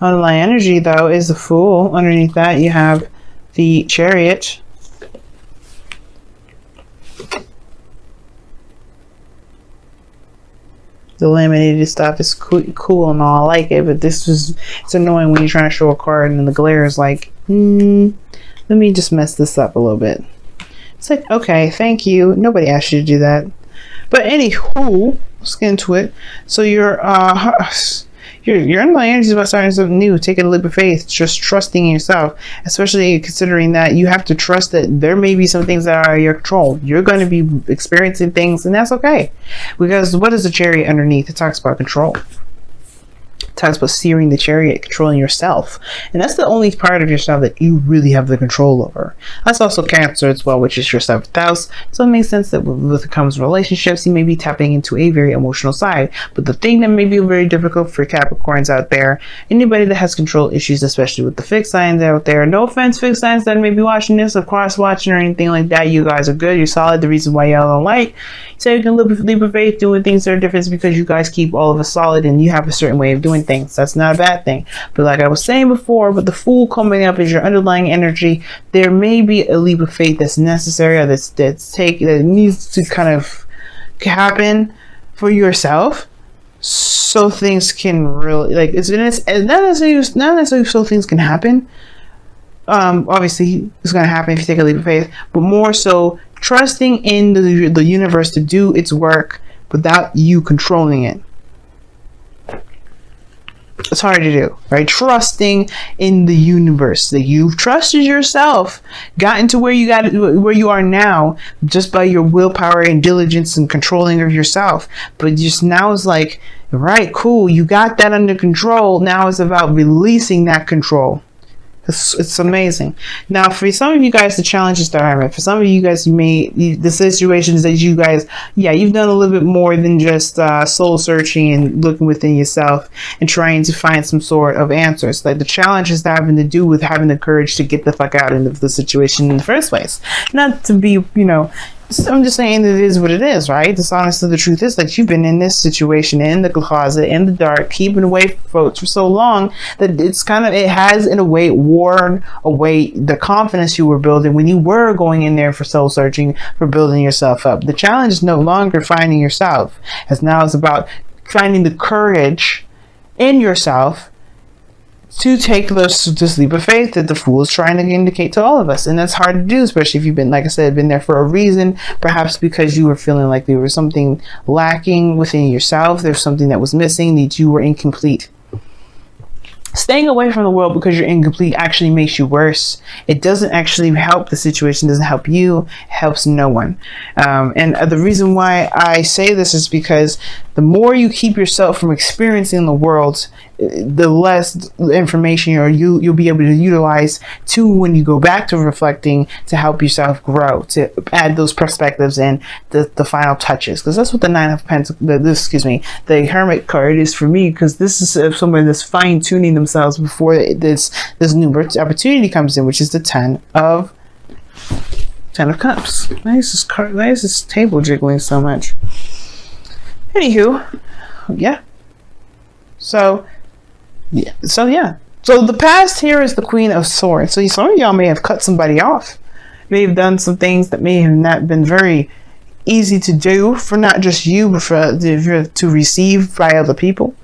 Underlying energy, though, is the Fool. Underneath that, you have the Chariot. The laminated stuff is cool and all. I like it, but it's annoying when you're trying to show a card and the glare is like, let me just mess this up a little bit. It's like, okay, thank you. Nobody asked you to do that. But anywho, let's get into it. So your underlying energy is about starting something new, taking a leap of faith, just trusting in yourself, especially considering that you have to trust that there may be some things that are out of your control. You're going to be experiencing things, and that's okay. Because what is the Chariot underneath? It talks about control. It talks about steering the chariot, controlling yourself. And that's the only part of yourself that you really have the control over. That's also Cancer as well, which is your 7th house. So it makes sense that with it comes relationships, you may be tapping into a very emotional side. But the thing that may be very difficult for Capricorns out there, anybody that has control issues, especially with the fixed signs out there, no offense, fixed signs that may be watching this, of course, watching or anything like that, you guys are good, you're solid. The reason why y'all don't like, so you can leap of faith doing things that are different is because you guys keep all of us solid and you have a certain way of doing things. That's not a bad thing. But like I was saying before, with the Fool coming up as your underlying energy, there may be a leap of faith that's necessary, or that needs to kind of happen for yourself, so things can really, like, it's not necessarily so things can happen. Obviously it's going to happen if you take a leap of faith, but more so trusting in the universe to do its work without you controlling it. It's hard to do, right? Trusting in the universe, that you've trusted yourself, gotten to where you are now, just by your willpower and diligence and controlling of yourself. But just now it's like, right, cool, you got that under control. Now it's about releasing that control. It's amazing. Now, for some of you guys, the challenge is starting. For some of you guys, the situations that you guys, you've done a little bit more than just soul searching and looking within yourself and trying to find some sort of answers. Like, the challenge is having to do with having the courage to get the fuck out of the situation in the first place. Not to be, I'm just saying that it is what it is, right? Honestly, the truth is that you've been in this situation, in the closet, in the dark, keeping away from folks for so long that it has in a way worn away the confidence you were building when you were going in there for soul searching, for building yourself up. The challenge is no longer finding yourself, as now it's about finding the courage in yourself to take this leap of faith that the Fool is trying to indicate to all of us. And that's hard to do, especially if you've been, like I said, been there for a reason, perhaps because you were feeling like there was something lacking within yourself, there's something that was missing, that you were incomplete. Staying away from the world because you're incomplete actually makes you worse. It doesn't actually help the situation, doesn't help you, it helps no one. And the reason why I say this is because the more you keep yourself from experiencing the world, the less information you'll be able to utilize to when you go back to reflecting, to help yourself grow, to add those perspectives and the final touches. Because that's what the Nine of Pentacles, the Hermit card is for me, because this is somebody that's fine-tuning themselves before this new opportunity comes in, which is the Ten of Cups. Why is this table jiggling so much? Anywho, So the past here is the Queen of Swords. So some of y'all may have cut somebody off. May have done some things that may have not been very easy to do for not just you, but to receive by other people.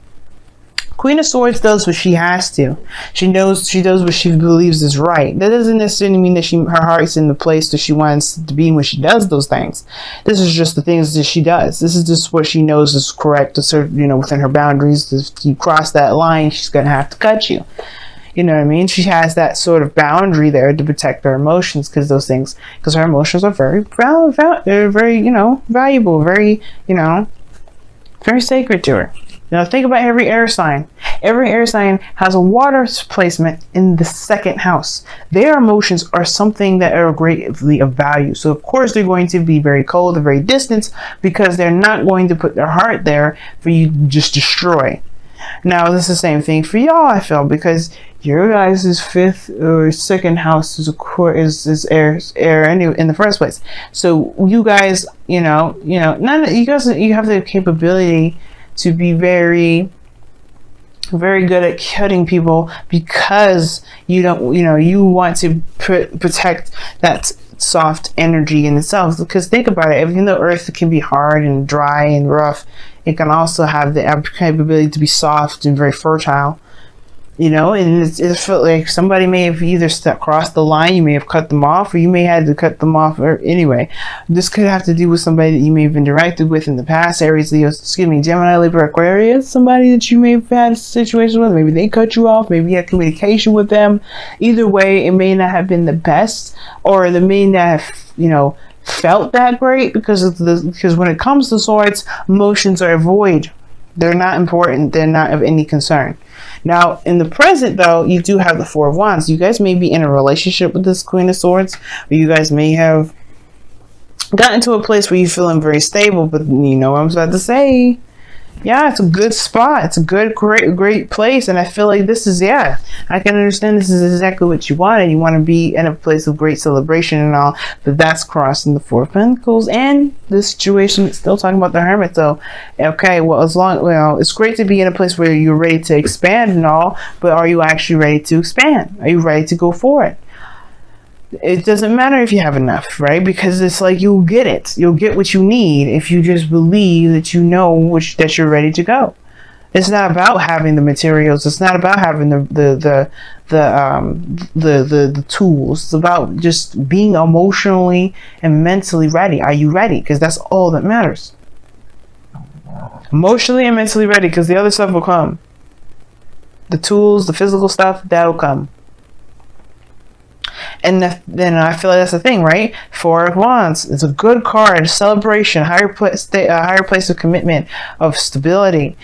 Queen of Swords does what she has to. She does what she believes is right. That doesn't necessarily mean that her heart's in the place that she wants to be when she does those things. This is just the things that she does. This is just what she knows is correct, within her boundaries. If you cross that line, she's going to have to cut you. You know what I mean? She has that sort of boundary there to protect her emotions, because her emotions are very, they're very, valuable, very, very sacred to her. Now think about every air sign. Every air sign has a water placement in the 2nd house. Their emotions are something that are greatly of value. So of course they're going to be very cold and very distant, because they're not going to put their heart there for you to just destroy. Now this is the same thing for y'all, I feel, because your guys' 5th or 2nd house is air anyway in the first place. So you guys, you have the capability to be very very good at cutting people because you don't, you want to protect that soft energy in itself. Because think about it, even though earth can be hard and dry and rough, it can also have the capability to be soft and very fertile. And it felt like somebody may have either crossed the line, you may have cut them off, or you may have had to cut them off. Or anyway, this could have to do with somebody that you may have interacted with in the past. Aries, Leo, Gemini, Libra, Aquarius, somebody that you may have had a situation with. Maybe they cut you off, maybe you had communication with them. Either way, it may not have been the best, or they may not have, felt that great, because when it comes to swords, emotions are void. They're not important. They're not of any concern. Now, in the present, though, you do have the Four of Wands. You guys may be in a relationship with this Queen of Swords, or you guys may have gotten to a place where you're feeling very stable. But you know what I'm about to say. Yeah, it's a good spot. It's a good, great place. And I feel like this is, I can understand this is exactly what you want. And you want to be in a place of great celebration and all. But that's crossing the Four of Pentacles. And this situation is still talking about the Hermit. So, okay, well, it's great to be in a place where you're ready to expand and all. But are you actually ready to expand? Are you ready to go for it? It doesn't matter if you have enough, right? Because it's like you'll get it. You'll get what you need if you just believe that that you're ready to go. It's not about having the materials. It's not about having the tools. It's about just being emotionally and mentally ready. Are you ready? Because that's all that matters. Emotionally and mentally ready, because the other stuff will come. The tools, the physical stuff, that'll come. And then I feel like that's the thing, right? Four of Wands. It's a good card, a celebration, higher place of commitment, of stability,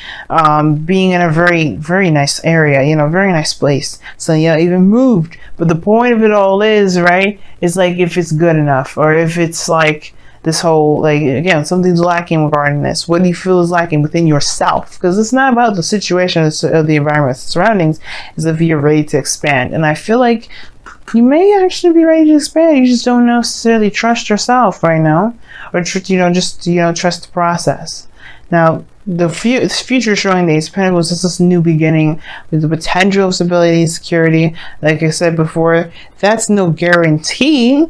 being in a very, very nice area, very nice place. So even moved. But the point of it all is, right, is like if it's good enough, or if it's like this whole, like, again, something's lacking regarding this. What do you feel is lacking within yourself? Because it's not about the situation of the environment, the surroundings. It's if you're ready to expand. And I feel like you may actually be ready to expand. You just don't necessarily trust yourself right now, or trust the process. Now, the future showing the Ace of Pentacles is this new beginning with the potential of stability and security. Like I said before, that's no guarantee,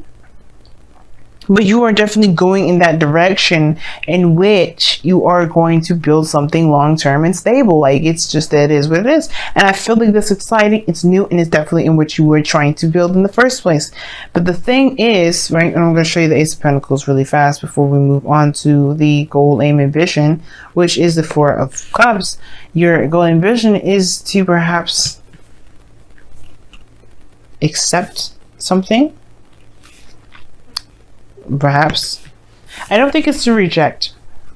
but you are definitely going in that direction in which you are going to build something long-term and stable. Like, it's just that it is what it is. And I feel like that's exciting. It's new, and it's definitely in what you were trying to build in the first place. But the thing is, right, and I'm going to show you the Ace of Pentacles really fast before we move on to the goal, aim, and vision, which is the Four of Cups. Your goal and vision is to perhaps accept something. Perhaps. I don't think it's to reject,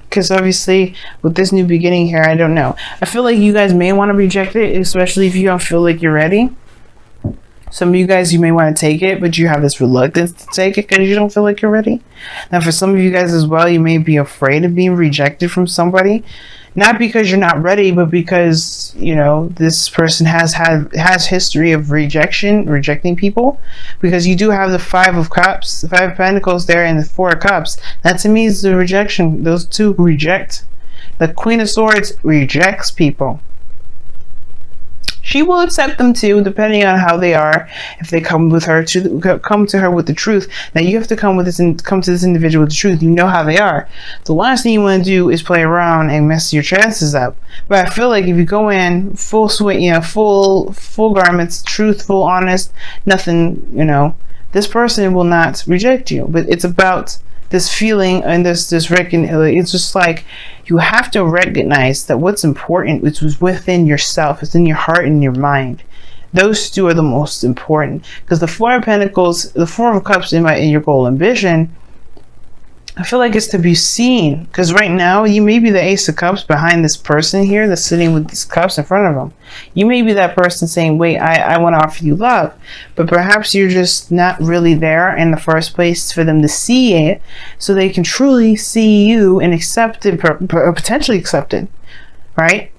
because obviously with this new beginning here, I don't know. I feel like you guys may want to reject it, especially if you don't feel like you're ready. Some of you guys, you may want to take it, but you have this reluctance to take it because you don't feel like you're ready. Now, for some of you guys as well, you may be afraid of being rejected from somebody. Not because you're not ready, but because, this person has history of rejecting people. Because you do have the Five of Cups, the Five of Pentacles there, and the Four of Cups. That to me is the rejection. Those two reject. The Queen of Swords rejects people. She will accept them too, depending on how they are. If they come to her with the truth. Now you have to come to this individual with the truth. You know how they are. The last thing you want to do is play around and mess your chances up. But I feel like if you go in full suite, full garments, truthful, honest, nothing, this person will not reject you. But it's about this feeling and this it's just like you have to recognize that what's important, which was within yourself, it's in your heart and your mind. Those two are the most important, because the Four of Pentacles, the Four of Cups in your goal and vision, I feel like it's to be seen. Because right now, you may be the Ace of Cups behind this person here that's sitting with these cups in front of them. You may be that person saying, wait, I want to offer you love. But perhaps you're just not really there in the first place for them to see it, so they can truly see you and accept it, potentially accept it, right?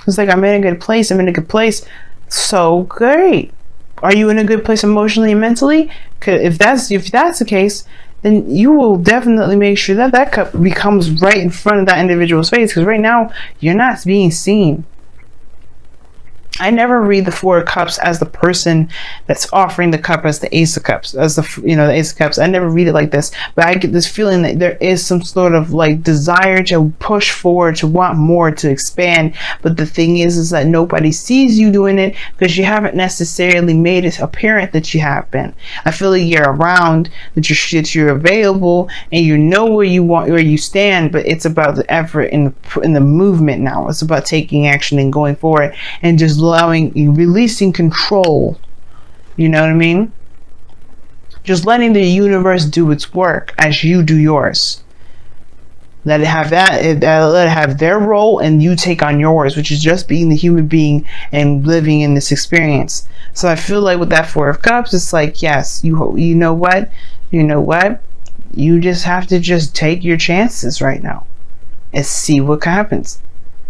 It's like, I'm in a good place. I'm in a good place. So great. Are you in a good place emotionally and mentally? If that's the case, then you will definitely make sure that that cup becomes right in front of that individual's face, because right now you're not being seen. I never read the Four of Cups as the person that's offering the cup as the Ace of Cups, as the, you know, the Ace of Cups. I never read it like this, but I get this feeling that there is some sort of like desire to push forward, to want more, to expand. But the thing is that nobody sees you doing it because you haven't necessarily made it apparent that you have been. I feel like you're around, that you're available, and you know where you stand. But it's about the effort in the movement now. It's about taking action and going forward, and just releasing control. You know what I mean? Just letting the universe do its work as you do yours. Let it have let it have their role, and you take on yours, which is just being the human being and living in this experience. So I feel like with that Four of Cups, it's like, yes, you know what, you just have to just take your chances right now and see what happens.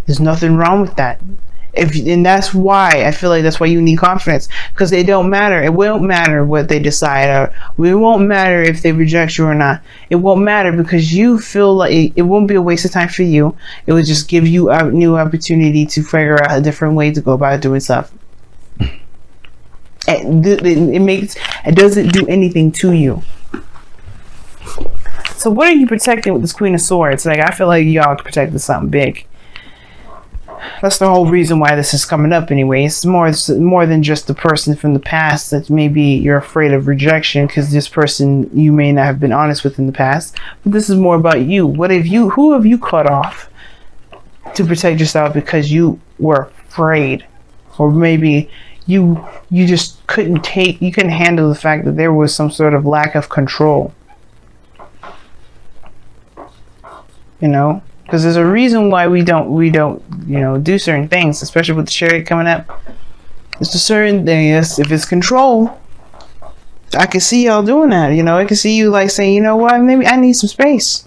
There's nothing wrong with that. And that's why I feel like that's why you need confidence, because they don't matter. It won't matter what they decide, or it won't matter if they reject you or not. It won't matter, because you feel like it won't be a waste of time for you. It will just give you a new opportunity to figure out a different way to go about doing stuff. It doesn't do anything to you. So what are you protecting with this Queen of Swords? Like, I feel like y'all protected something big. That's the whole reason why this is coming up anyway. It's more than just the person from the past that maybe you're afraid of rejection, because this person you may not have been honest with in the past. But this is more about you. Who have you cut off to protect yourself because you were afraid? Or maybe you just couldn't handle the fact that there was some sort of lack of control. You know? Because there's a reason why we don't, do certain things, especially with the Chariot coming up. It's a certain thing. Yes, if it's control, I can see y'all doing that. You know, I can see you like saying, you know what, maybe I need some space.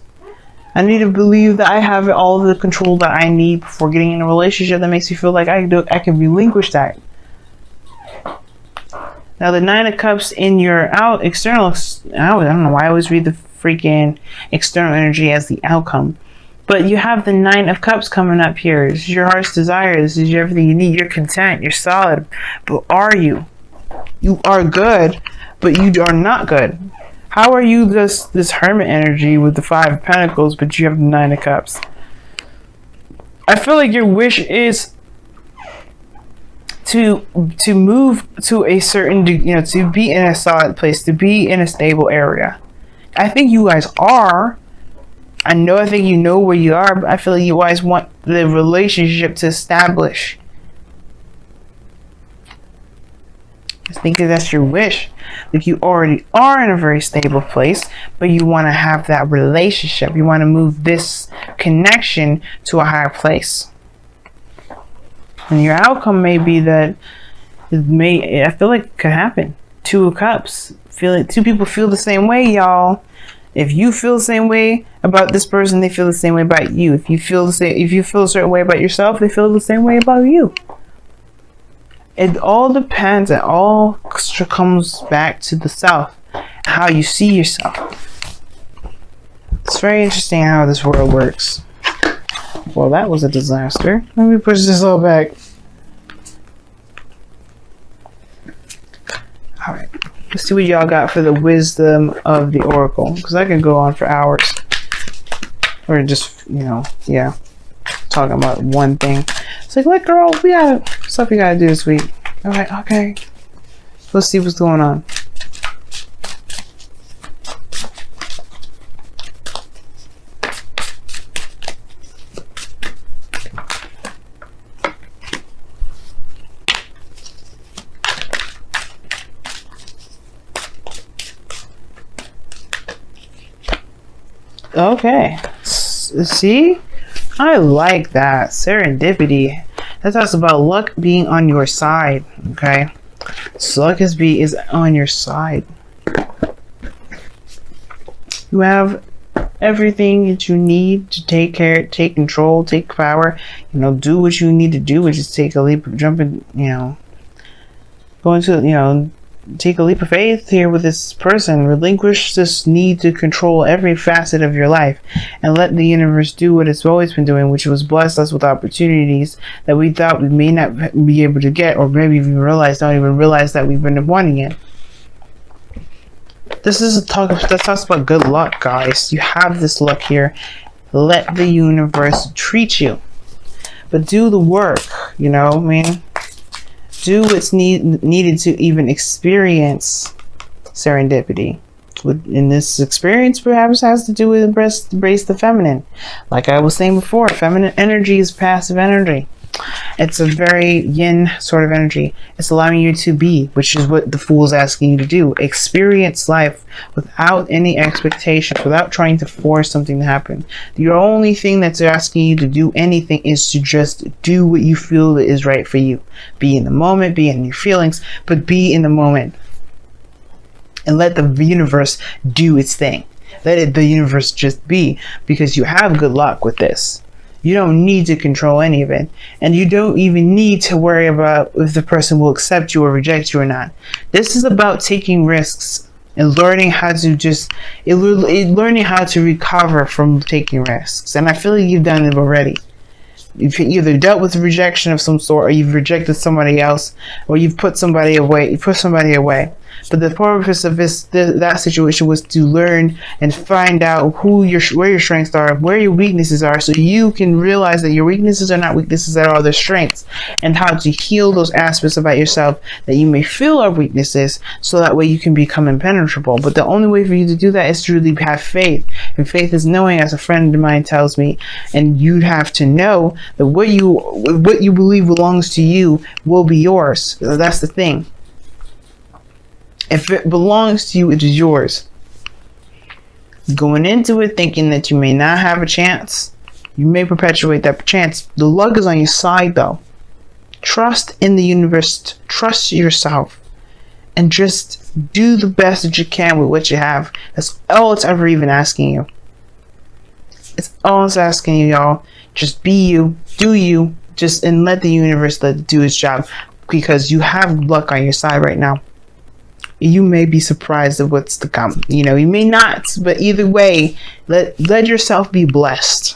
I need to believe that I have all the control that I need before getting in a relationship that makes me feel like I can relinquish that. Now the Nine of Cups in your external, I don't know why I always read the freaking external energy as the outcome. But you have the Nine of Cups coming up here. This is your heart's desire. This is everything you need. You're content. You're solid. But are you? You are good, but you are not good. How are you this hermit energy with the Five of Pentacles, but you have the Nine of Cups? I feel like your wish is to move to a certain, to be in a solid place, to be in a stable area. I think you guys are. I think you know where you are, but I feel like you always want the relationship to establish. I think that's your wish. Like, you already are in a very stable place, but you want to have that relationship. You want to move this connection to a higher place. And your outcome may be that I feel like it could happen. Two of Cups. Two people feel the same way, y'all. If you feel the same way about this person, they feel the same way about you. If you feel a certain way about yourself, they feel the same way about you. It all depends. It all comes back to the self, how you see yourself. It's very interesting how this world works. Well, that was a disaster. Let me push this all back. All right. Let's see what y'all got for the wisdom of the Oracle, because I can go on for hours, or just, talking about one thing. It's like, look, girl, we got stuff you gotta do this week. All right, okay. Let's see what's going on. Okay, see, I like that. Serendipity. That talks about luck being on your side. Okay, so luck is on your side. You have everything that you need to take control, take power. Do what you need to do, which is take a leap, jump in. Go into take a leap of faith here with this person. Relinquish this need to control every facet of your life and let the universe do what it's always been doing, which was bless us with opportunities that we thought we may not be able to get, or maybe even don't even realize that we've been wanting it. This is that talks about good luck, guys. You have this luck here. Let the universe treat you, but do the work. You know what I mean? Do what's needed to even experience serendipity. In this experience, perhaps has to do with embrace the feminine. Like I was saying before, feminine energy is passive energy. It's a very yin sort of energy. It's allowing you to be, which is what the Fool is asking you to do. Experience life without any expectations, without trying to force something to happen. The only thing that's asking you to do anything is to just do what you feel is right for you. Be in the moment, be in your feelings, but be in the moment. And let the universe do its thing. Let the universe just be, because you have good luck with this. You don't need to control any of it. And you don't even need to worry about if the person will accept you or reject you or not. This is about taking risks and learning how to learning how to recover from taking risks. And I feel like you've done it already. You've either dealt with rejection of some sort, or you've rejected somebody else, or you've put somebody away. But the purpose of that situation was to learn and find out where your strengths are, where your weaknesses are, so you can realize that your weaknesses are not weaknesses at all, they're strengths, and how to heal those aspects about yourself that you may feel are weaknesses, so that way you can become impenetrable. But the only way for you to do that is to really have faith. And faith is knowing, as a friend of mine tells me, and you have to know that what you believe belongs to you will be yours. So that's the thing. If it belongs to you, it is yours. Going into it thinking that you may not have a chance, you may perpetuate that chance. The luck is on your side, though. Trust in the universe. Trust yourself. And just do the best that you can with what you have. That's all it's ever even asking you. It's all it's asking you, y'all. Just be you. Do you. And let the universe do its job. Because you have luck on your side right now. You may be surprised at what's to come. You know, you may not, but either way, let yourself be blessed.